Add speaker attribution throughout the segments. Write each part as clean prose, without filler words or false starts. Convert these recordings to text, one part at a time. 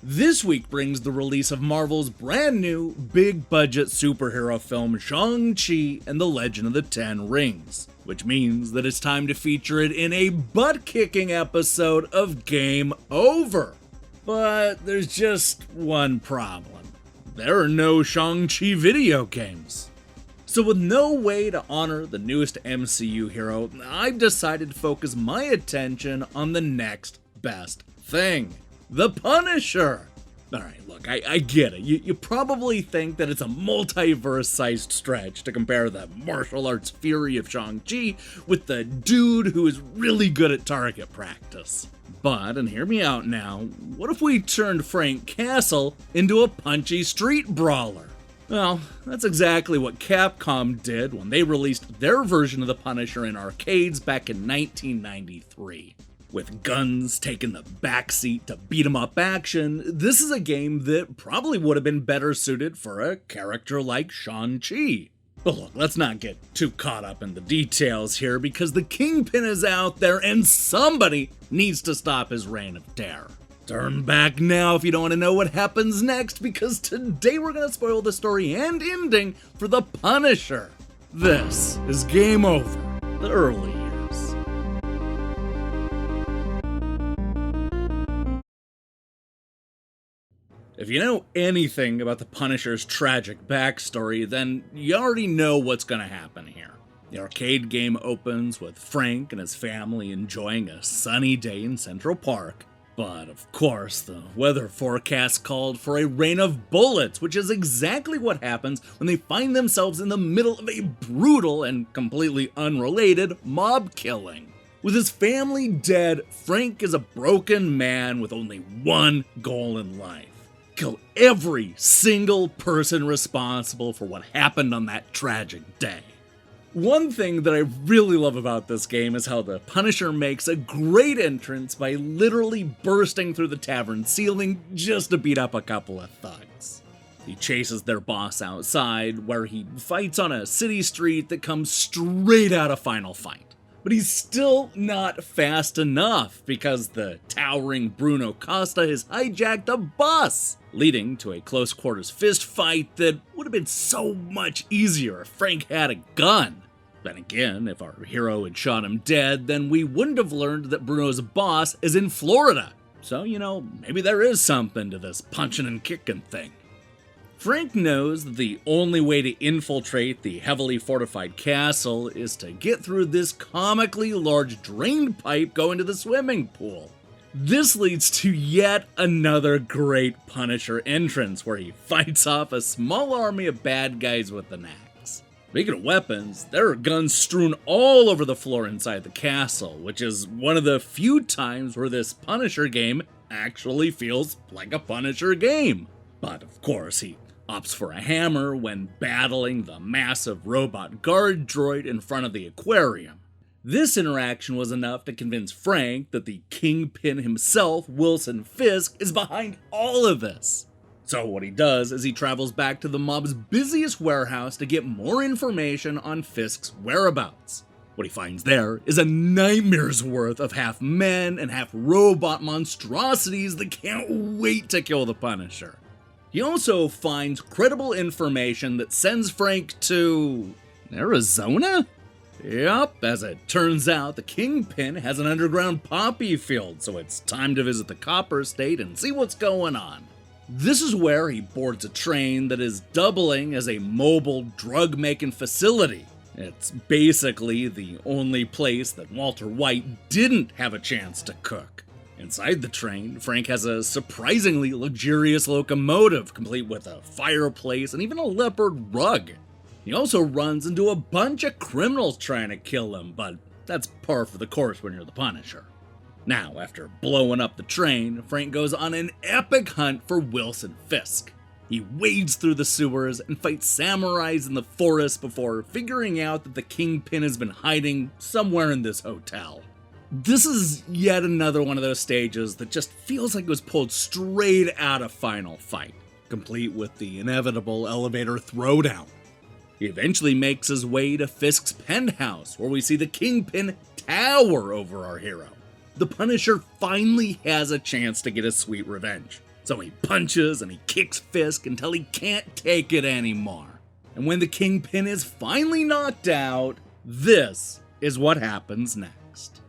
Speaker 1: This week brings the release of Marvel's brand new, big-budget superhero film Shang-Chi and the Legend of the Ten Rings, which means that it's time to feature it in a butt-kicking episode of Game Over. But there's just one problem. There are no Shang-Chi video games. So with no way to honor the newest MCU hero, I've decided to focus my attention on the next best thing. The Punisher! Alright, look, I get it. You probably think that it's a multiverse-sized stretch to compare the martial arts fury of Shang-Chi with the dude who is really good at target practice. But, and hear me out now, what if we turned Frank Castle into a punchy street brawler? Well, that's exactly what Capcom did when they released their version of the Punisher in arcades back in 1993. With guns taking the backseat to beat-em-up action, this is a game that probably would have been better suited for a character like Shang-Chi. But look, let's not get too caught up in the details here because the Kingpin is out there and somebody needs to stop his reign of terror. Turn back now if you don't want to know what happens next because today we're going to spoil the story and ending for the Punisher. This is Game Over, the early years. If you know anything about the Punisher's tragic backstory, then you already know what's going to happen here. The arcade game opens with Frank and his family enjoying a sunny day in Central Park. But of course, the weather forecast called for a rain of bullets, which is exactly what happens when they find themselves in the middle of a brutal and completely unrelated mob killing. With his family dead, Frank is a broken man with only one goal in life. Kill every single person responsible for what happened on that tragic day. One thing that I really love about this game is how the Punisher makes a great entrance by literally bursting through the tavern ceiling just to beat up a couple of thugs. He chases their boss outside, where he fights on a city street that comes straight out of Final Fight. But he's still not fast enough because the towering Bruno Costa has hijacked a bus, leading to a close quarters fist fight that would have been so much easier if Frank had a gun. Then again, if our hero had shot him dead, then we wouldn't have learned that Bruno's boss is in Florida. So, maybe there is something to this punching and kicking thing. Frank knows that the only way to infiltrate the heavily fortified castle is to get through this comically large drain pipe going to the swimming pool. This leads to yet another great Punisher entrance where he fights off a small army of bad guys with an axe. Speaking of weapons, there are guns strewn all over the floor inside the castle, which is one of the few times where this Punisher game actually feels like a Punisher game. But of course, he opts for a hammer when battling the massive robot guard droid in front of the aquarium. This interaction was enough to convince Frank that the Kingpin himself, Wilson Fisk, is behind all of this. So what he does is he travels back to the mob's busiest warehouse to get more information on Fisk's whereabouts. What he finds there is a nightmare's worth of half men and half robot monstrosities that can't wait to kill the Punisher. He also finds credible information that sends Frank to Arizona? Yup, as it turns out, the Kingpin has an underground poppy field, so it's time to visit the Copper State and see what's going on. This is where he boards a train that is doubling as a mobile drug-making facility. It's basically the only place that Walter White didn't have a chance to cook. Inside the train, Frank has a surprisingly luxurious locomotive, complete with a fireplace and even a leopard rug. He also runs into a bunch of criminals trying to kill him, but that's par for the course when you're the Punisher. Now, after blowing up the train, Frank goes on an epic hunt for Wilson Fisk. He wades through the sewers and fights samurais in the forest before figuring out that the Kingpin has been hiding somewhere in this hotel. This is yet another one of those stages that just feels like it was pulled straight out of Final Fight, complete with the inevitable elevator throwdown. He eventually makes his way to Fisk's penthouse, where we see the Kingpin tower over our hero. The Punisher finally has a chance to get his sweet revenge. So he punches and he kicks Fisk until he can't take it anymore. And when the Kingpin is finally knocked out, this is what happens next.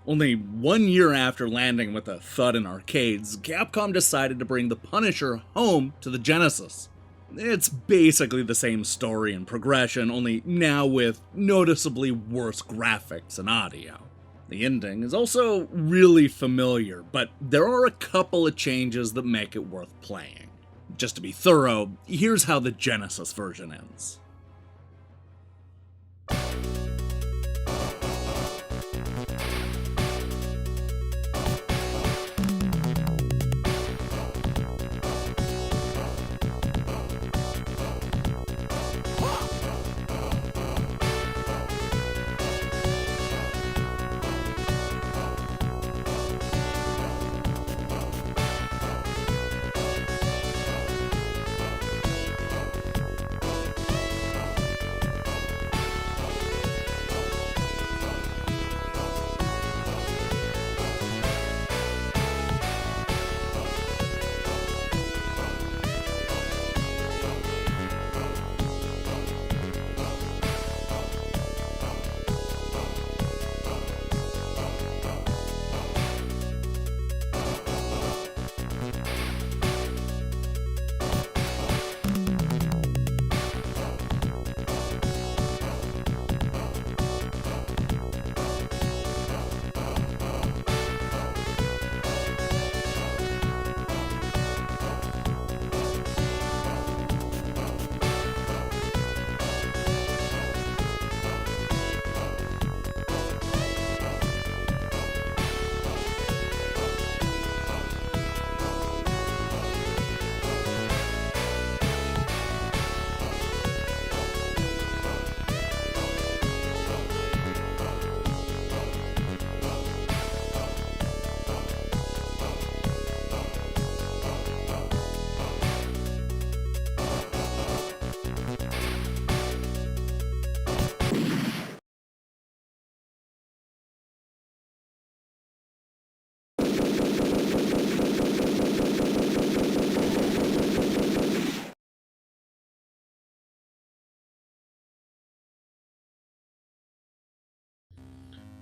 Speaker 1: Only 1 year after landing with a thud in arcades, Capcom decided to bring the Punisher home to the Genesis. It's basically the same story and progression, only now with noticeably worse graphics and audio. The ending is also really familiar, but there are a couple of changes that make it worth playing. Just to be thorough, here's how the Genesis version ends.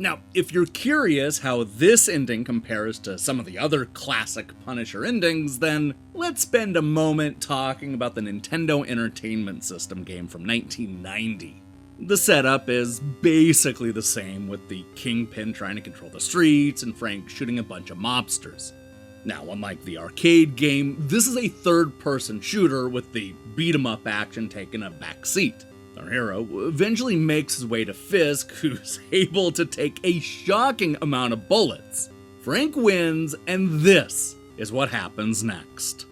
Speaker 1: Now, if you're curious how this ending compares to some of the other classic Punisher endings, then let's spend a moment talking about the Nintendo Entertainment System game from 1990. The setup is basically the same, with the Kingpin trying to control the streets and Frank shooting a bunch of mobsters. Now, unlike the arcade game, this is a third-person shooter with the beat-em-up action taking a backseat. Our hero eventually makes his way to Fisk, who's able to take a shocking amount of bullets. Frank wins, and this is what happens next.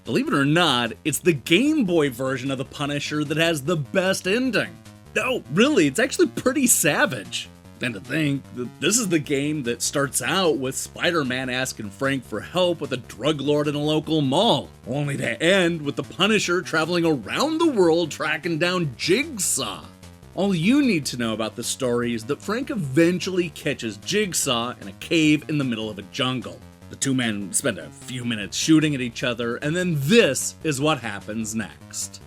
Speaker 1: Believe it or not, it's the Game Boy version of the Punisher that has the best ending. No, really, it's actually pretty savage. And to think that this is the game that starts out with Spider-Man asking Frank for help with a drug lord in a local mall, only to end with the Punisher traveling around the world tracking down Jigsaw. All you need to know about the story is that Frank eventually catches Jigsaw in a cave in the middle of a jungle. The two men spend a few minutes shooting at each other, and then this is what happens next.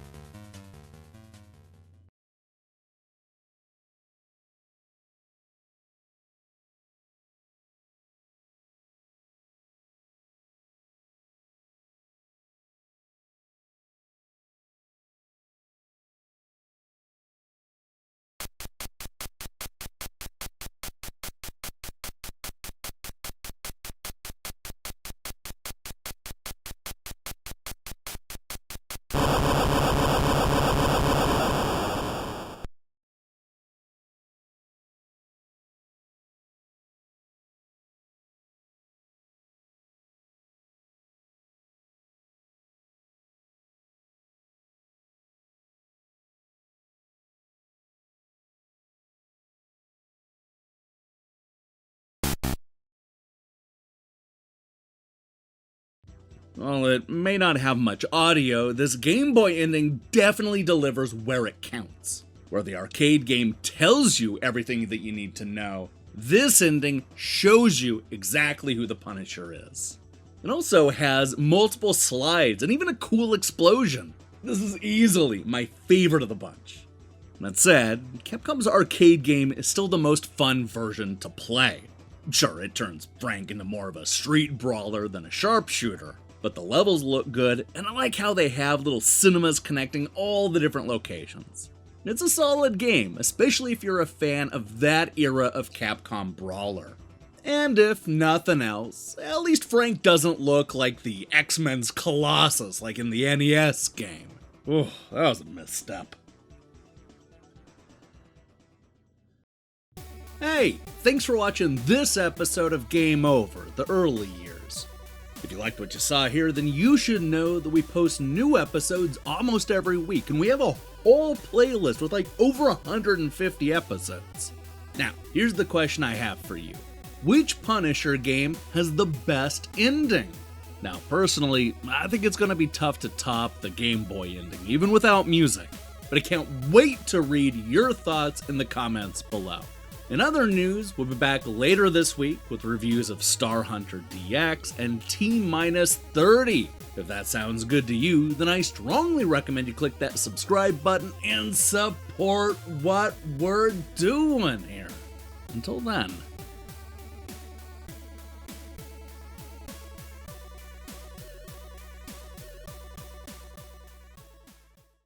Speaker 1: While it may not have much audio, this Game Boy ending definitely delivers where it counts. Where the arcade game tells you everything that you need to know, this ending shows you exactly who the Punisher is. It also has multiple slides and even a cool explosion. This is easily my favorite of the bunch. That said, Capcom's arcade game is still the most fun version to play. Sure, it turns Frank into more of a street brawler than a sharpshooter, but the levels look good, and I like how they have little cinemas connecting all the different locations. It's a solid game, especially if you're a fan of that era of Capcom brawler. And if nothing else, at least Frank doesn't look like the X-Men's Colossus like in the NES game. Ooh, that was a misstep. Hey, thanks for watching this episode of Game Over, the early years. If you liked what you saw here, then you should know that we post new episodes almost every week, and we have a whole playlist with like over 150 episodes. Now, here's the question I have for you. Which Punisher game has the best ending? Now, personally, I think it's going to be tough to top the Game Boy ending, even without music, but I can't wait to read your thoughts in the comments below. In other news, we'll be back later this week with reviews of Star Hunter DX and T-30. If that sounds good to you, then I strongly recommend you click that subscribe button and support what we're doing here. Until then.